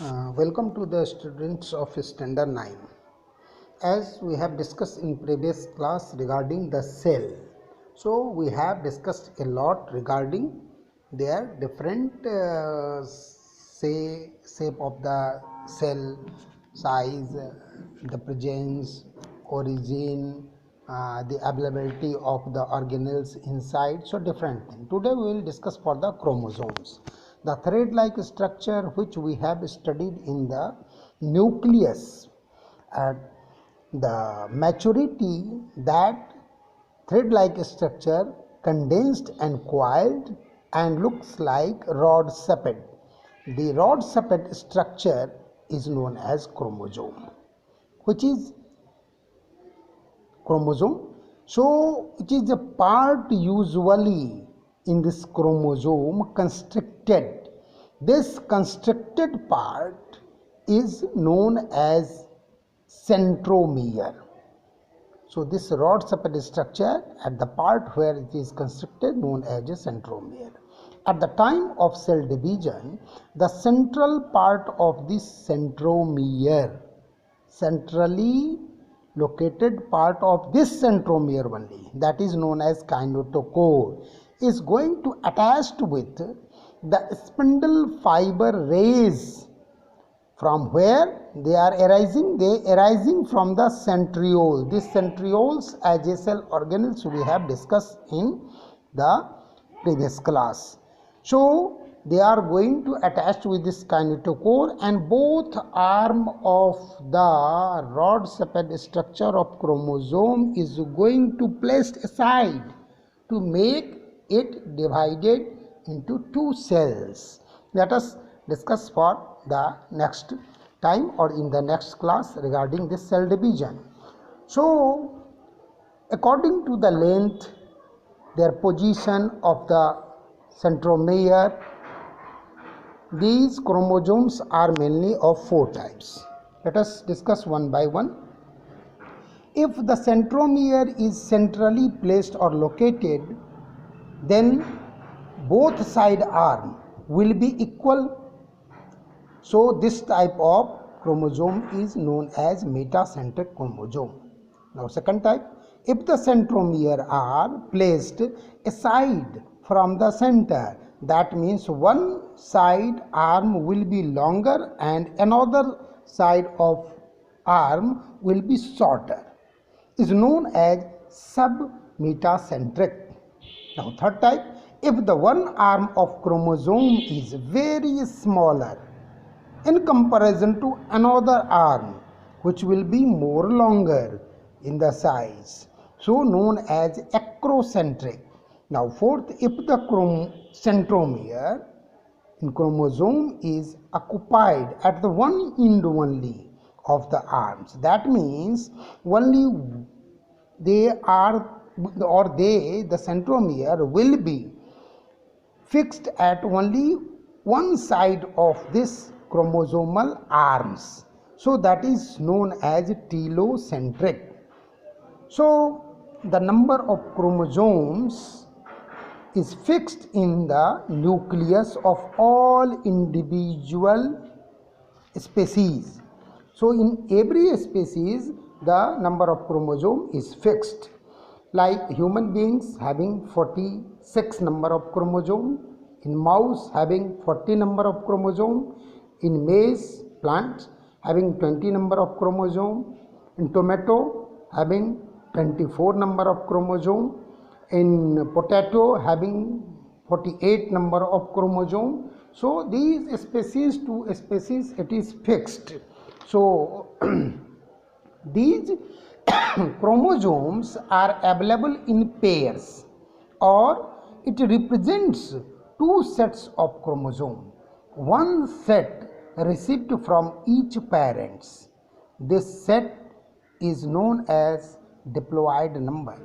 Welcome to the students of Standard 9. As we have discussed in previous class regarding the cell, so we have discussed a lot regarding their different shape of the cell, size, the presence, origin, the availability of the organelles inside, so different thing. Today we will discuss for the chromosomes. The thread-like structure which we have studied in the nucleus at the maturity, that thread-like structure condensed and coiled and looks like rod shaped. The rod shaped structure is known as chromosome, which is chromosome. So it is a part usually in this chromosome constricted. This constricted part is known as centromere. So this rod shaped structure at the part where it is constricted known as a centromere. At the time of cell division, the central part of this centromere, centrally located part of this centromere only, that is known as kinetochore, is going to attach with the spindle fiber rays. From where they are arising? They arising from the centriole. These centrioles as a cell organelles we have discussed in the previous class. So they are going to attach with this kinetochore, and both arm of the rod shaped structure of chromosome is going to placed aside to make it divided into two cells. Let us discuss for the next time or in the next class regarding this cell division. So according to the length, their position of the centromere, these chromosomes are mainly of four types. Let us discuss one by one. If the centromere is centrally placed or located, then both side arm will be equal. So this type of chromosome is known as metacentric chromosome. Now second type, if the centromere are placed aside from the center, that means one side arm will be longer and another side of arm will be shorter, is known as submetacentric. Now third type, if the one arm of chromosome is very smaller in comparison to another arm which will be more longer in the size, so known as acrocentric. Now fourth, if the centromere in chromosome is occupied at the one end only of the arms, that means only the centromere will be fixed at only one side of this chromosomal arms, so that is known as telocentric. So the number of chromosomes is fixed in the nucleus of all individual species. So in every species the number of chromosome is fixed. Like human beings having 46 number of chromosome, in mouse having 40 number of chromosome, in maize plant having 20 number of chromosome, in tomato having 24 number of chromosome, in potato having 48 number of chromosome. So these species to species it is fixed. So these chromosomes are available in pairs, or it represents two sets of chromosome, one set received from each parents. This set is known as diploid number.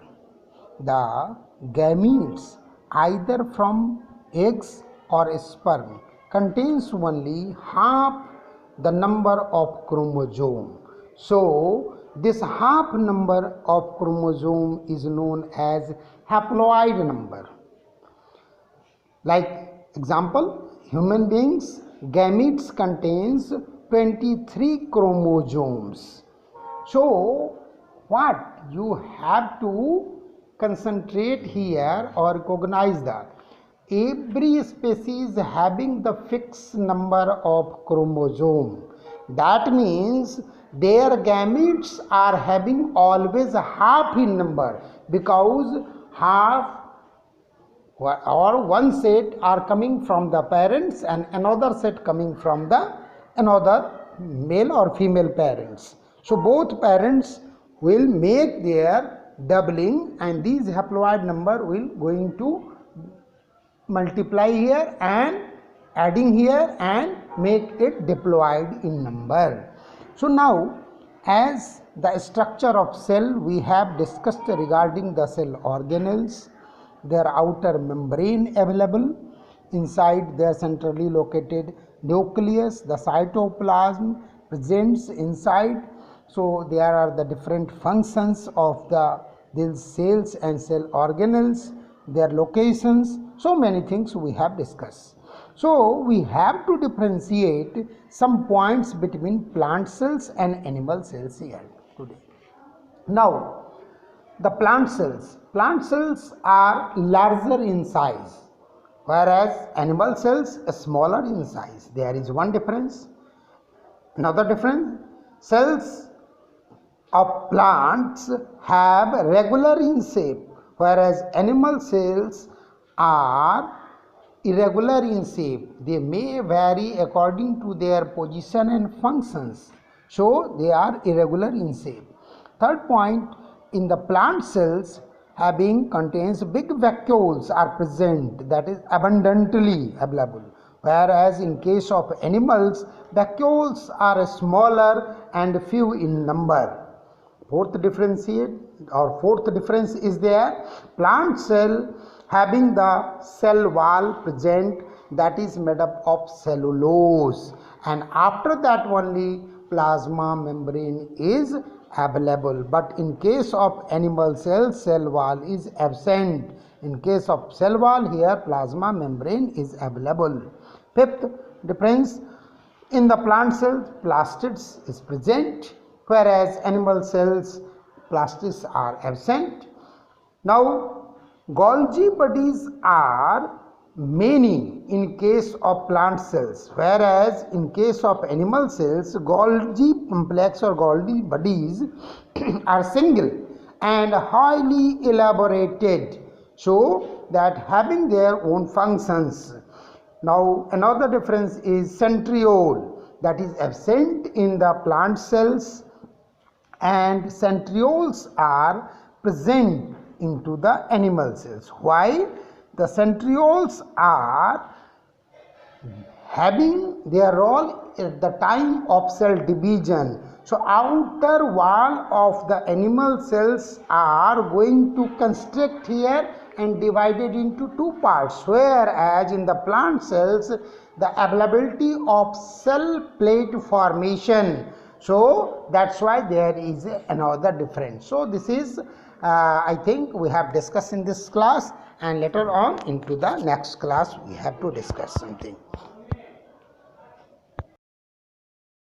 The gametes either from eggs or sperm contains only half the number of chromosome. So this half number of chromosome is known as haploid number. Like example, human beings gametes contains 23 chromosomes. So what you have to concentrate here or recognize that every species having the fixed number of chromosome. That means their gametes are having always half in number, because half or one set are coming from the parents and another set coming from the another male or female parents. So both parents will make their doubling, and these haploid number will going to multiply here and adding here and make it diploid in number. So now, as the structure of cell we have discussed regarding the cell organelles, their outer membrane available, inside their centrally located nucleus, the cytoplasm presents inside. So there are the different functions of these cells and cell organelles, their locations, so many things we have discussed. So we have to differentiate some points between plant cells and animal cells here today. Now, the plant cells are larger in size, whereas animal cells are smaller in size. There is one difference. Another difference, cells of plants have regular in shape, whereas animal cells are irregular in shape. They may vary according to their position and functions, so they are irregular in shape. Third point, in the plant cells having contains big vacuoles are present, that is abundantly available, whereas in case of animals vacuoles are smaller and few in number. Fourth difference is there, plant cell having the cell wall present, that is made up of cellulose, and after that only plasma membrane is available. But in case of animal cells, cell wall is absent. In case of cell wall, here plasma membrane is available. Fifth difference, in the plant cells plastids is present, whereas animal cells plastids are absent. Now Golgi bodies are many in case of plant cells, whereas in case of animal cells Golgi complex or Golgi bodies are single and highly elaborated, so that having their own functions. Now another difference is centriole, that is absent in the plant cells, and centrioles are present into the animal cells. Why? The centrioles are having their role at the time of cell division. So outer wall of the animal cells are going to constrict here and divided into two parts, whereas in the plant cells the availability of cell plate formation. So that's why there is another difference. So this is I think we have discussed in this class, and later on into the next class we have to discuss something.